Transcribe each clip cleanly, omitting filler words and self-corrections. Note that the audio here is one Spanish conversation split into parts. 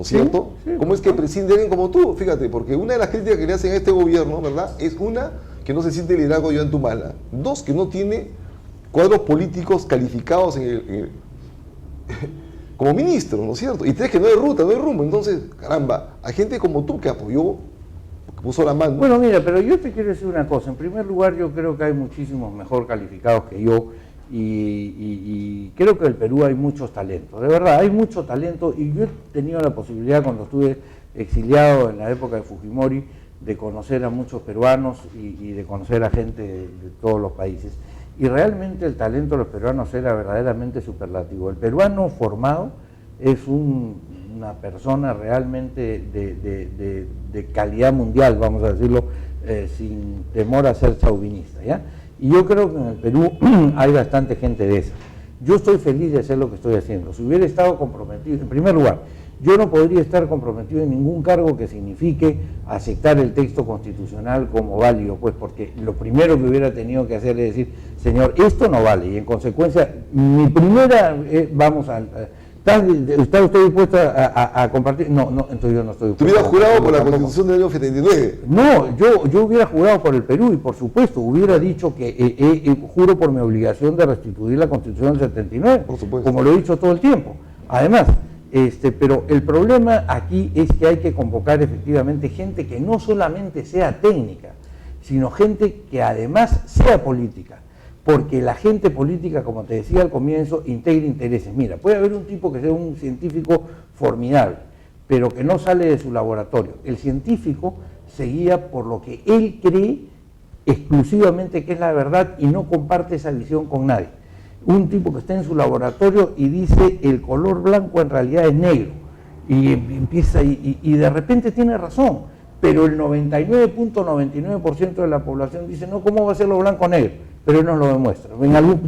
¿no es cierto? Sí, ¿Cómo es que prescinde alguien como tú? Fíjate, porque una de las críticas que le hacen a este gobierno, ¿verdad? Es una, que no se siente liderazgo de Ollanta. Dos, que no tiene cuadros políticos calificados como ministro, ¿no es cierto? Y tres, que no hay ruta, no hay rumbo. Entonces, caramba, hay gente como tú que apoyó, que puso la mano. Bueno, mira, pero yo te quiero decir una cosa. En primer lugar, yo creo que hay muchísimos mejor calificados que yo y creo que en el Perú hay muchos talentos. De verdad, hay mucho talento y yo he tenido la posibilidad cuando estuve exiliado en la época de Fujimori de conocer a muchos peruanos y de conocer a gente de todos los países. Y realmente el talento de los peruanos era verdaderamente superlativo. El peruano formado es una persona realmente de calidad mundial, vamos a decirlo, sin temor a ser chauvinista, ¿ya? Y yo creo que en el Perú hay bastante gente de esa. Yo estoy feliz de hacer lo que estoy haciendo. Si hubiera estado comprometido, en primer lugar, yo no podría estar comprometido en ningún cargo que signifique aceptar el texto constitucional como válido, pues porque lo primero que hubiera tenido que hacer es decir, señor, esto no vale, y en consecuencia, mi primera, ¿está usted dispuesto a compartir? No, entonces yo no estoy dispuesto. ¿Tú hubieras jurado por la Constitución del año 79? No, yo hubiera jurado por el Perú y por supuesto hubiera dicho que juro por mi obligación de restituir la Constitución del 79, por supuesto, como lo he dicho todo el tiempo. Además, pero el problema aquí es que hay que convocar efectivamente gente que no solamente sea técnica, sino gente que además sea política, porque la gente política, como te decía al comienzo, integra intereses. Mira, puede haber un tipo que sea un científico formidable, pero que no sale de su laboratorio. El científico se guía por lo que él cree exclusivamente que es la verdad y no comparte esa visión con nadie. Un tipo que está en su laboratorio y dice el color blanco en realidad es negro y empieza y de repente tiene razón, pero el 99.99% de la población dice no, ¿cómo va a ser lo blanco negro? Pero él nos lo demuestra.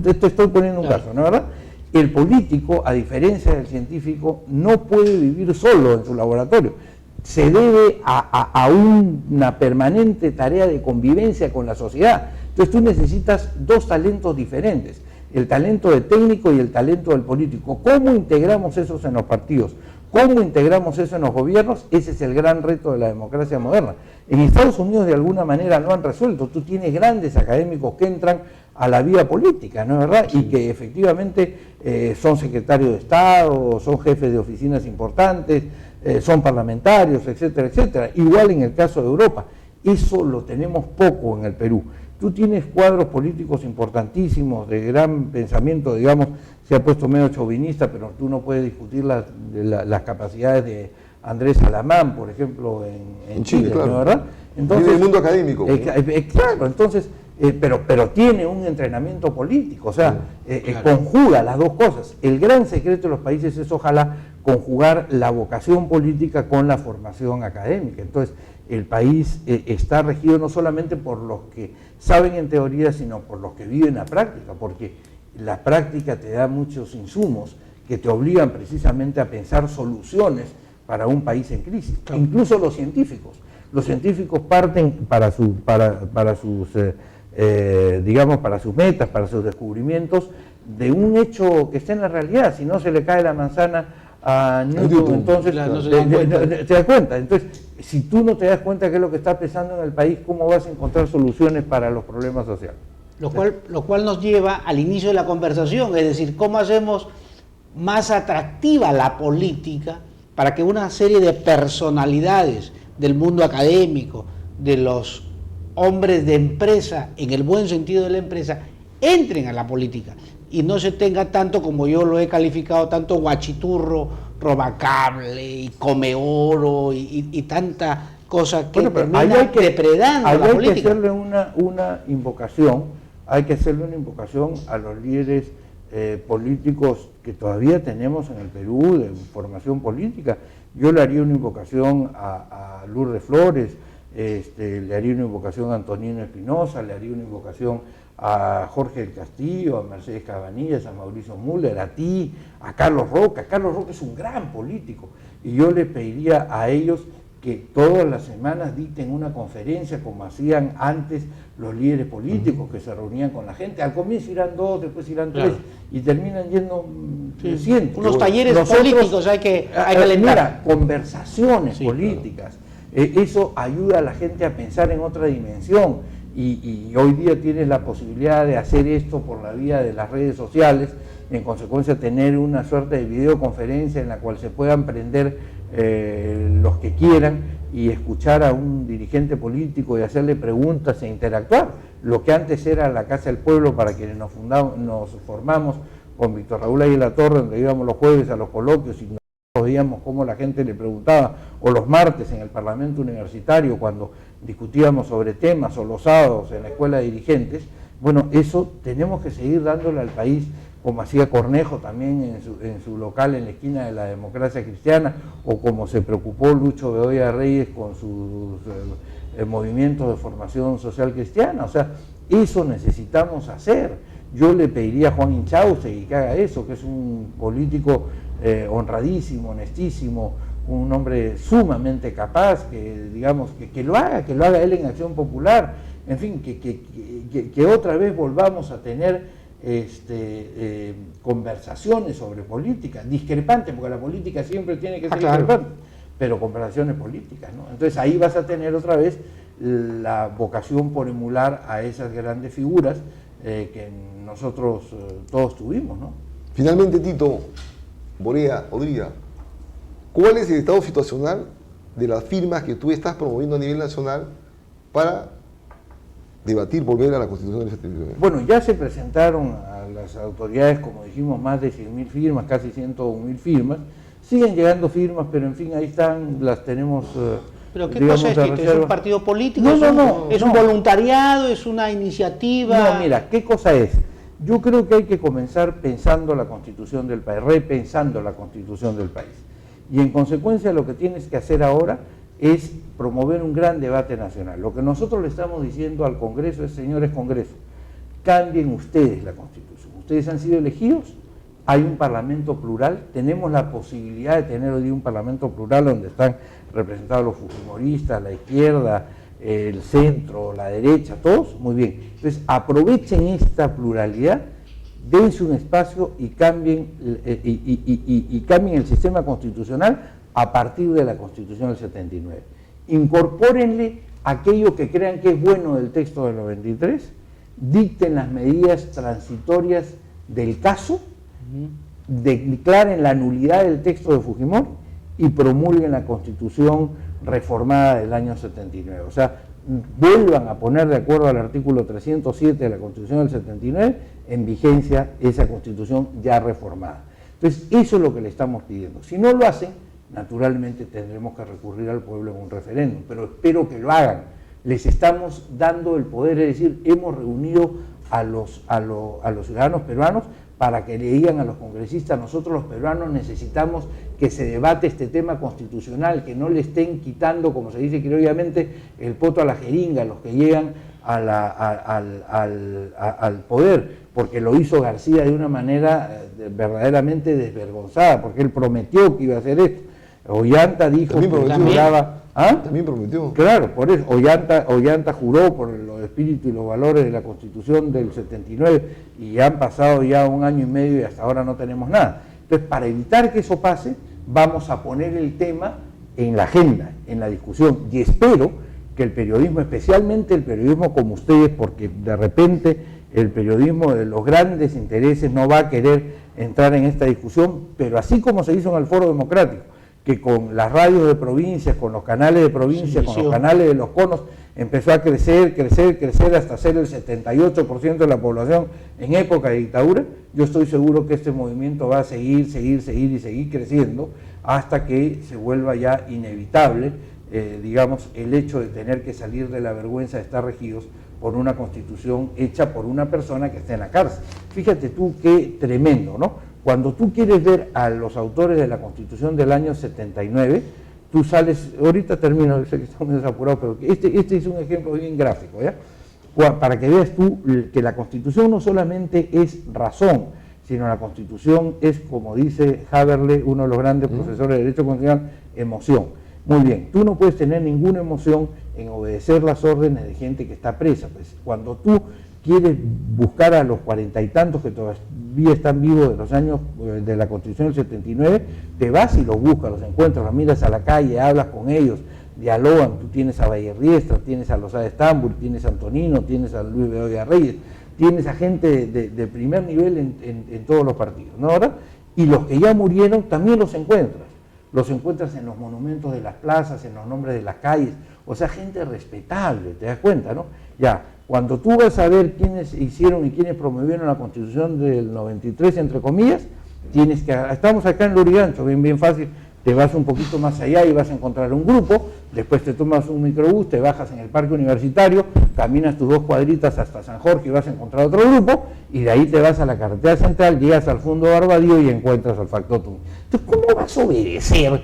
Esto estoy poniendo un caso, ¿no es verdad? El político, a diferencia del científico, no puede vivir solo en su laboratorio. Se debe a una permanente tarea de convivencia con la sociedad. Entonces tú necesitas dos talentos diferentes, el talento de técnico y el talento del político. ¿Cómo integramos esos en los partidos? ¿Cómo integramos eso en los gobiernos? Ese es el gran reto de la democracia moderna. En Estados Unidos de alguna manera lo han resuelto. Tú tienes grandes académicos que entran a la vida política, ¿no es verdad? Y que efectivamente son secretarios de Estado, son jefes de oficinas importantes, son parlamentarios, etcétera, etcétera. Igual en el caso de Europa. Eso lo tenemos poco en el Perú. Tú tienes cuadros políticos importantísimos, de gran pensamiento, digamos, se ha puesto medio chauvinista, pero tú no puedes discutir las capacidades de Andrés Salamán, por ejemplo, en Chile, claro. ¿no es verdad? Entonces, en el mundo académico. Claro, entonces, pero tiene un entrenamiento político, o sea, claro, conjuga las dos cosas. El gran secreto de los países es ojalá conjugar la vocación política con la formación académica. Entonces, el país está regido no solamente por los que saben en teoría, sino por los que viven la práctica, porque la práctica te da muchos insumos que te obligan precisamente a pensar soluciones para un país en crisis. Claro. Incluso los científicos parten para sus metas, para sus descubrimientos, de un hecho que está en la realidad. Si no se le cae la manzana a Newton, entonces no te das cuenta. Entonces, si tú no te das cuenta de qué es lo que está pasando en el país, ¿cómo vas a encontrar soluciones para los problemas sociales? Lo cual nos lleva al inicio de la conversación, es decir, cómo hacemos más atractiva la política para que una serie de personalidades del mundo académico, de los hombres de empresa, en el buen sentido de la empresa, entren a la política y no se tenga tanto, como yo lo he calificado, tanto guachiturro, robacable y come oro y tanta cosa que termina depredando la política. Hay que hacerle una invocación. Hay que hacerle una invocación a los líderes políticos que todavía tenemos en el Perú de formación política. Yo le haría una invocación a Lourdes Flores, le haría una invocación a Antonino Espinosa, le haría una invocación a Jorge del Castillo, a Mercedes Cabanillas, a Mauricio Müller, a ti, a Carlos Roca. Carlos Roca es un gran político y yo le pediría a ellos que todas las semanas dicten una conferencia como hacían antes los líderes políticos que se reunían con la gente. Al comienzo irán 2, después irán 3 y terminan yendo cientos. Unos talleres políticos hay que alentar. Mira, conversaciones políticas. Eso ayuda a la gente a pensar en otra dimensión y hoy día tienes la posibilidad de hacer esto por la vía de las redes sociales, en consecuencia tener una suerte de videoconferencia en la cual se puedan prender los que quieran y escuchar a un dirigente político y hacerle preguntas e interactuar. Lo que antes era la Casa del Pueblo, para quienes nos formamos con Víctor Raúl ahí en la Torre, donde íbamos los jueves a los coloquios y veíamos cómo la gente le preguntaba, o los martes en el Parlamento Universitario cuando discutíamos sobre temas, o los sábados en la Escuela de Dirigentes. Bueno, eso tenemos que seguir dándole al país, como hacía Cornejo también en su local en la esquina de la Democracia Cristiana, o como se preocupó Lucho Bedoya Reyes con sus movimientos de formación social cristiana. O sea, eso necesitamos hacer. Yo le pediría a Juan Inchaustegui que haga eso, que es un político honradísimo, honestísimo, un hombre sumamente capaz, que digamos que lo haga él en Acción Popular, en fin, que otra vez volvamos a tener conversaciones sobre política, discrepantes, porque la política siempre tiene que ser discrepante, pero conversaciones políticas, ¿no? Entonces ahí vas a tener otra vez la vocación por emular a esas grandes figuras que nosotros todos tuvimos, ¿no? Finalmente, Tito Borea, ¿cuál es el estado situacional de las firmas que tú estás promoviendo a nivel nacional para debatir, volver a la Constitución del 79? Bueno, ya se presentaron a las autoridades, como dijimos, más de 100.000 firmas, casi 101.000 firmas. Siguen llegando firmas, pero en fin, ahí están, las tenemos. ¿Pero qué cosa es, Tito? ¿Es un partido político? No. ¿Es un voluntariado? ¿Es una iniciativa? No, mira, ¿qué cosa es? Yo creo que hay que comenzar pensando la Constitución del país, repensando la Constitución del país. Y en consecuencia lo que tienes que hacer ahora es promover un gran debate nacional. Lo que nosotros le estamos diciendo al Congreso es: señores Congreso, cambien ustedes la Constitución. Ustedes han sido elegidos, hay un Parlamento plural, tenemos la posibilidad de tener hoy un Parlamento plural donde están representados los fujimoristas, la izquierda, el centro, la derecha, todos, muy bien. Entonces aprovechen esta pluralidad, dense un espacio y cambien el sistema constitucional a partir de la Constitución del 79. Incorpórenle aquello que crean que es bueno del texto del 93, dicten las medidas transitorias del caso, declaren la nulidad del texto de Fujimori y promulguen la Constitución reformada del año 79. O sea, vuelvan a poner de acuerdo al artículo 307 de la Constitución del 79 en vigencia esa Constitución ya reformada. Entonces, eso es lo que le estamos pidiendo. Si no lo hacen, naturalmente tendremos que recurrir al pueblo en un referéndum, pero espero que lo hagan. Les estamos dando el poder, es decir, hemos reunido a los ciudadanos peruanos para que le digan a los congresistas: nosotros los peruanos necesitamos que se debate este tema constitucional, que no le estén quitando, como se dice criolladamente, el poto a la jeringa a los que llegan al poder, porque lo hizo García de una manera verdaderamente desvergonzada, porque él prometió que iba a hacer esto. Ollanta dijo que juraba. También prometió. Claro, por eso Ollanta juró por los espíritus y los valores de la Constitución del 79 y han pasado ya 1 año y medio y hasta ahora no tenemos nada. Entonces, para evitar que eso pase, vamos a poner el tema en la agenda, en la discusión, y espero que el periodismo, especialmente el periodismo como ustedes, porque de repente el periodismo de los grandes intereses no va a querer entrar en esta discusión, pero así como se hizo en el Foro Democrático, que con las radios de provincias, con los canales de provincias, con los canales de los conos, empezó a crecer hasta ser el 78% de la población en época de dictadura. Yo estoy seguro que este movimiento va a seguir creciendo hasta que se vuelva ya inevitable, digamos, el hecho de tener que salir de la vergüenza de estar regidos por una Constitución hecha por una persona que está en la cárcel. Fíjate tú qué tremendo, ¿no? Cuando tú quieres ver a los autores de la Constitución del año 79, tú sales, ahorita termino, sé que estamos desapurados, pero este es un ejemplo bien gráfico, ¿ya? Para que veas tú que la Constitución no solamente es razón, sino la Constitución es, como dice Haberle, uno de los grandes profesores de Derecho Constitucional, emoción. Muy bien, tú no puedes tener ninguna emoción en obedecer las órdenes de gente que está presa. Pues cuando tú quieres buscar a los 40 y tantos que todavía están vivos de los años de la Constitución del 79, te vas y los buscas, los encuentras, los miras a la calle, hablas con ellos, dialogan. Tú tienes a Vallerriestra, tienes a Lozada Estambul, tienes a Antonino, tienes a Luis Bedoya Reyes, tienes a gente de primer nivel en todos los partidos, ¿no? ¿Verdad? Y los que ya murieron también los encuentras en los monumentos de las plazas, en los nombres de las calles, o sea, gente respetable, ¿te das cuenta, no? Ya, cuando tú vas a ver quiénes hicieron y quiénes promovieron la Constitución del 93, entre comillas, estamos acá en Lurigancho, bien fácil, te vas un poquito más allá y vas a encontrar un grupo, después te tomas un microbús, te bajas en el parque universitario, caminas tus 2 cuadritas hasta San Jorge y vas a encontrar otro grupo, y de ahí te vas a la carretera central, llegas al fondo de Barbadío y encuentras al factotum. Entonces, ¿cómo vas a obedecer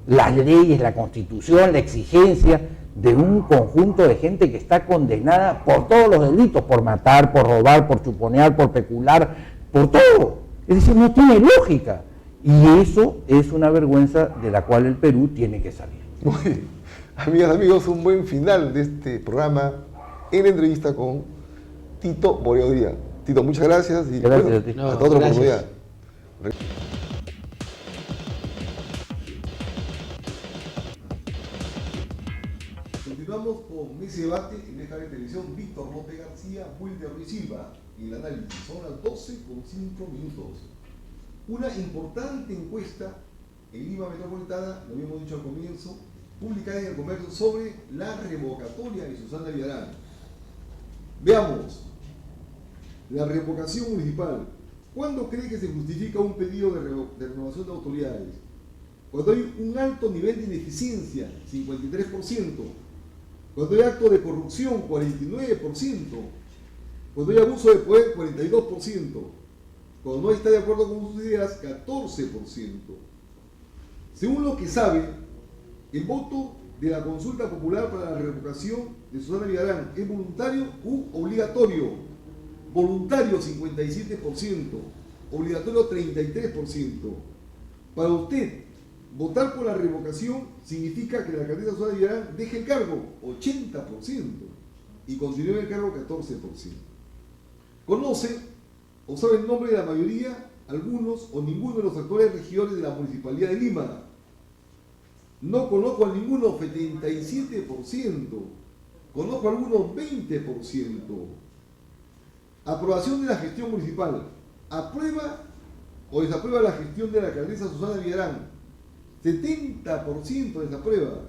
las leyes, la Constitución, la exigencia de un conjunto de gente que está condenada por todos los delitos, por matar, por robar, por chuponear, por pecular, por todo? Es decir, no tiene lógica. Y eso es una vergüenza de la cual el Perú tiene que salir. Muy bien. Amigas, amigos, un buen final de este programa en la entrevista con Tito Boriadría. Tito, muchas gracias y Gracias bueno, a ti. hasta otra oportunidad. Continuamos con ese debate en esta televisión. Víctor Monte García, Wilder Ruiz Silva. Y el análisis son las 12:05. Una importante encuesta en Lima Metropolitana, lo habíamos dicho al comienzo, publicada en El Comercio sobre la revocatoria de Susana Villarán. Veamos, la revocación municipal. ¿Cuándo cree que se justifica un pedido de renovación de autoridades? Cuando hay un alto nivel de ineficiencia, 53%. Cuando hay acto de corrupción, 49%. Cuando hay abuso de poder, 42%. Cuando no está de acuerdo con sus ideas, 14%. Según lo que sabe, el voto de la consulta popular para la revocación de Susana Villarán es voluntario u obligatorio. Voluntario 57%, obligatorio 33%. Para usted, votar por la revocación significa que la alcaldesa Susana Villarán deje el cargo, 80%, y continúe en el cargo, 14%. Conoce o sabe el nombre de la mayoría, algunos o ninguno de los actuales regidores de la Municipalidad de Lima. No conozco a ninguno, 77%. Conozco a algunos, 20%. Aprobación de la gestión municipal. ¿Aprueba o desaprueba la gestión de la alcaldesa Susana Villarán? 70% desaprueba,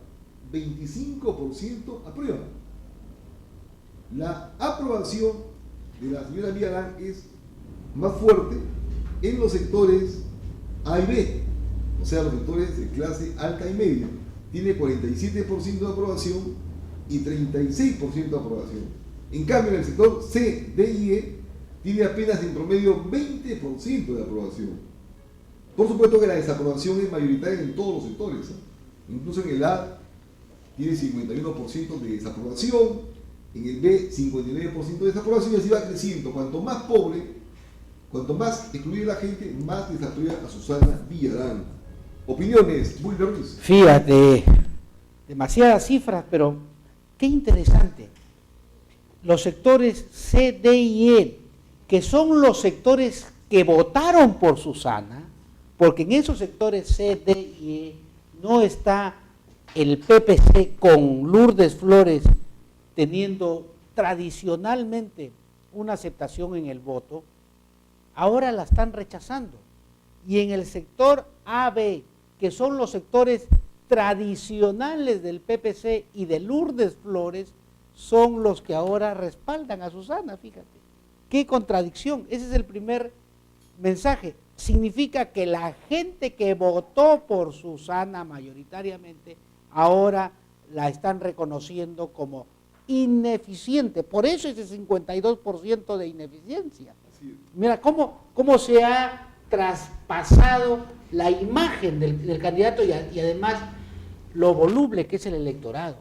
25% aprueba. La aprobación de la señora Villarán es más fuerte en los sectores A y B, o sea, los sectores de clase alta y media. Tiene 47% de aprobación y 36% de aprobación. En cambio, en el sector C, D y E, tiene apenas en promedio 20% de aprobación. Por supuesto que la desaprobación es mayoritaria en todos los sectores. Incluso en el A tiene 51% de desaprobación, en el B 59% de desaprobación, y así va creciendo. Cuanto más pobre, cuanto más excluida la gente, más desaprueba a Susana Villarán. Opiniones, Wilder Ruiz. Fíjate, demasiadas cifras, pero qué interesante. Los sectores C, D y E, que son los sectores que votaron por Susana, porque en esos sectores C, D y E no está el PPC con Lourdes Flores teniendo tradicionalmente una aceptación en el voto, ahora la están rechazando. Y en el sector AB, que son los sectores tradicionales del PPC y de Lourdes Flores, son los que ahora respaldan a Susana, fíjate. Qué contradicción. Ese es el primer mensaje. Significa que la gente que votó por Susana mayoritariamente, ahora la están reconociendo como ineficiente. Por eso ese 52% de ineficiencia. Mira cómo se ha traspasado la imagen del candidato y además lo voluble que es el electorado.